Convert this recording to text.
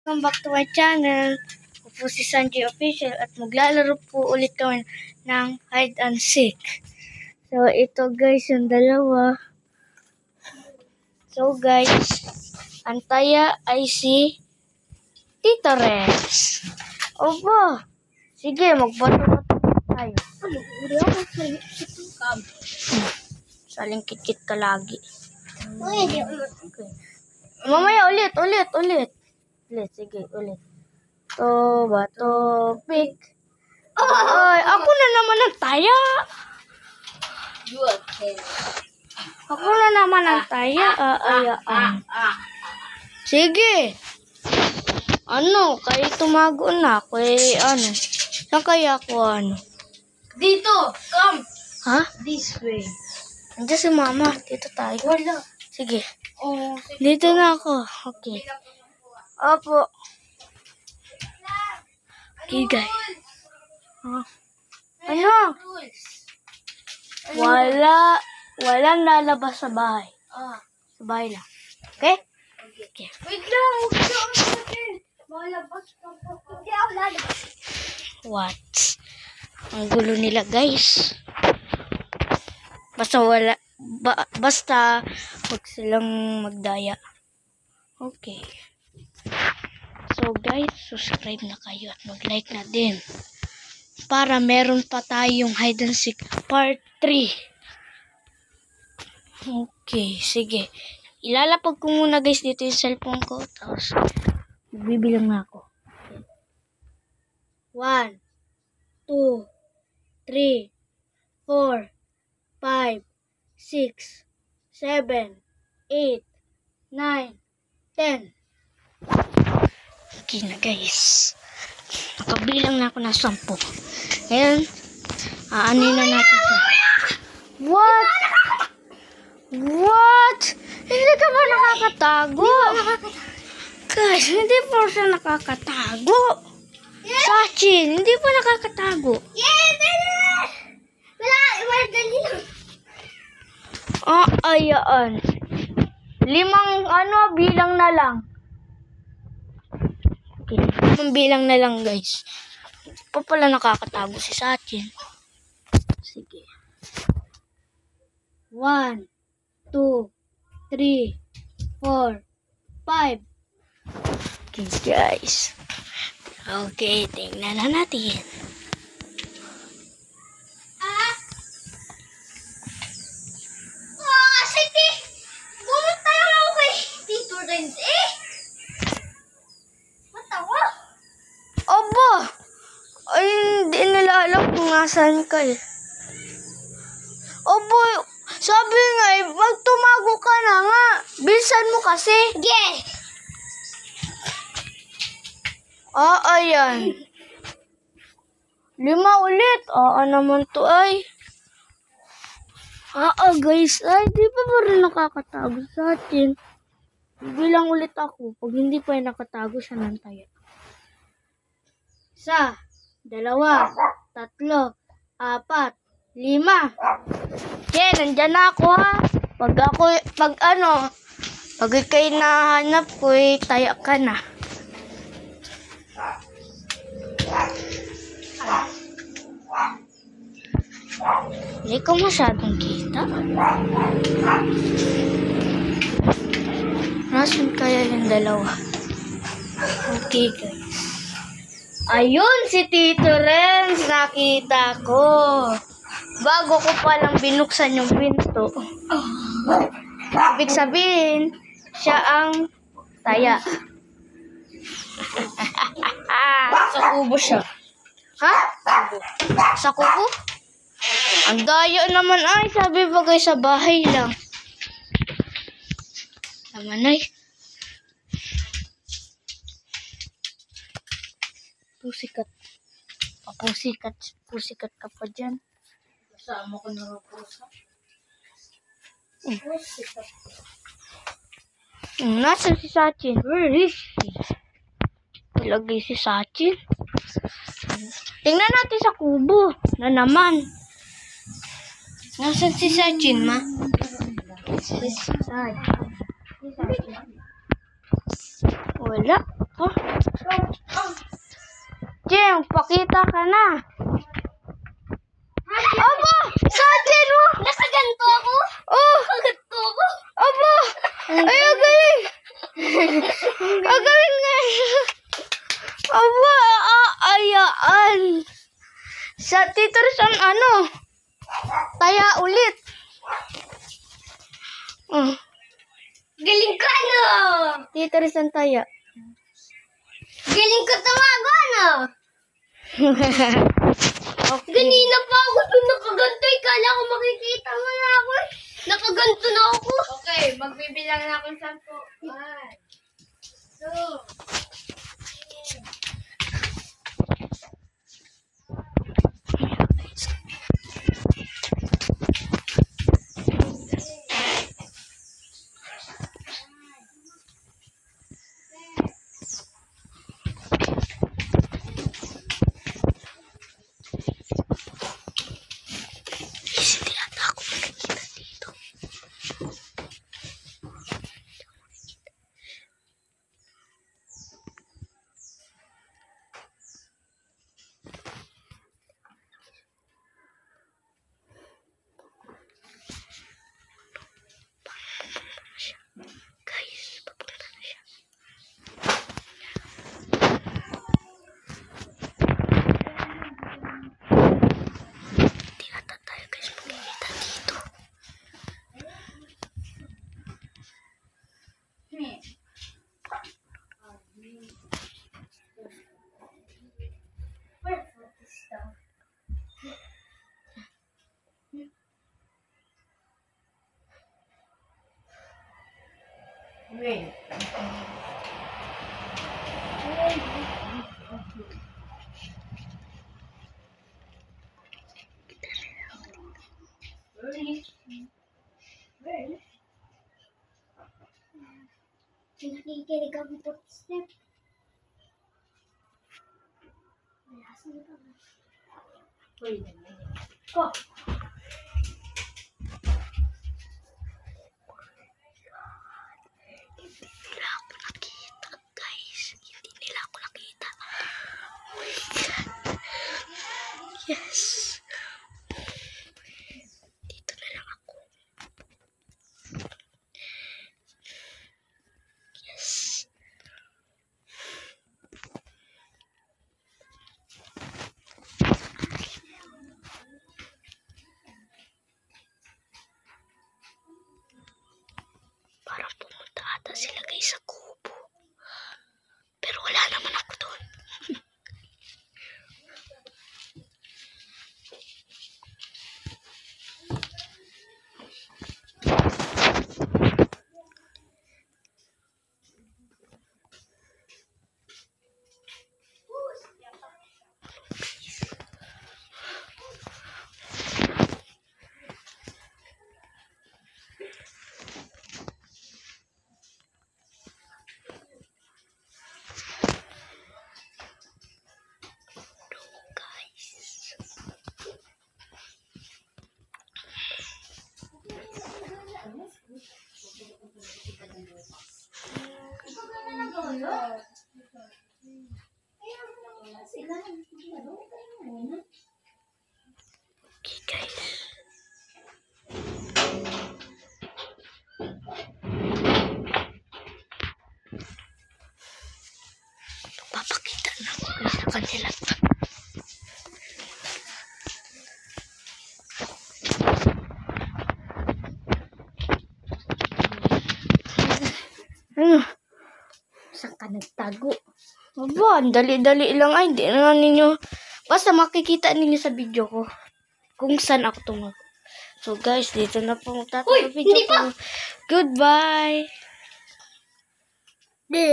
Welcome back to my channel. Ako po si Sanjay Official at maglalaro po ulit kami ng hide and seek. So ito guys yung dalawa. So guys, ang taya ay si Tito Rex. Opo. Sige, magbato-bato tayo. Saling kit-kit ka lagi. Okay. Mamaya ulit. Sige, ulit. Bato, pick. Ay, ako na naman ang taya. Ako na naman ang taya. Sige. Ano, kayo tumago na. Saan kaya ako Dito, come. Ha? This way. Andiyan si mama. Dito tayo. Wala. Sige. Oh, Dito na ako. Okay. Opo. Okay, guys. Ano? Walang lalabas sa bahay. Sa bahay lang. Okay? Okay. Wait lang. Malabas ka po. Hindi ako lalabas. What? Ang gulo nila, guys. Basta huwag silang magdaya. Okay. So guys, subscribe na kayo at mag-like na din. Para meron pa tayong hide and seek part 3. Okay, sige. Ilalapag ko muna guys dito yung cellphone ko. Tapos, bibilang na ako. 1, 2, 3, 4, 5, 6, 7, 8, 9, 10. Okay na guys. Nakabilang na ako ng 10. Ngayon, aanin na natin siya. What? What? Hindi ka ba nakakatago? Guys, hindi po siya nakakatago. Sachin, hindi pa nakakatago. Wala, dali lang. Ayan. 5 bilang na lang. Okay, 5 bilang na lang guys. Hindi pa pala nakakatago si Sachin. Sige. 1, 2, 3, 4, 5. Okay guys. Okay, tingnan na natin. Sige. Pumunta lang ako kay Tito Renz Matawa. Aba! Ay, hindi nila alam kung nasaan ka eh. Aba, sabi nga eh, magtumago ka na nga. Bilisan mo kasi. Yeah. Ayan. 5 ulit. Naman to ay. Guys. Ay, di pa rin nakakatago sa atin. Bilang ulit ako. Pag hindi pa nakatago siya ng taya. 1, 2, 3, 4, 5. Okay, nandyan na ako ha. Pag ikay nahanap ko taya ka na. Hindi ko masyadong kita. Nasaan kaya yung dalawa? Okay guys. Ayun si Tito Renz. Nakita ko. Bago ko palang binuksan yung pinto. Ibig sabihin, siya ang taya. Sa kubo siya. Ha? Sa kubo? Ang daya naman ay. Sabi bagay sa bahay lang. Naman ay. Pusikat ka pa dyan. Kasama ko na rin po sa. Nasaan si Sachin? Where is he? Ilagay si Sachin. Tingnan natin sa kubo na naman. Nasaan si Sachin, ma? Si Sachin. Wala. Huh? Jeng, pakita ka na. Aba! Sa atin mo! Nakaganto ako? Oh! Nakaganto ako? Aba! Ay, ang galing! Ang galing nga! Aba! Ayaan! Sa Tito Rizal, ano? Taya ulit. Galing ka, no? Tito Rizal, taya. Galing ko tumago, no? Okay. Ganina pa ako doon nakaganto. Kala ko makikita mo na ako. Nakaganto na ako. Okay, magbibilang na akong 10. 2. Guys, papunta na siya. Hindi ata tayo guys makikita dito. Wait. Nakikinig ako ito. Step. Wala sa ito. Ko. Nila ako nakita, guys. Hindi nila ako nakita. Oh my God. Yes. Dito na lang ako. Yes. Parang pumunta ata sila guys sa kubo. Pero wala naman ako doon. Okay guys. Papakita na ako sa kanila. Ano? Saan ka nagtago? Aba, ang dali-dali lang ay. Hindi na ninyo. Basta makikita ninyo sa video ko kung saan ako tumago. So guys, dito na po magtatapos Uy, video hindi ko. pa! Goodbye! Di.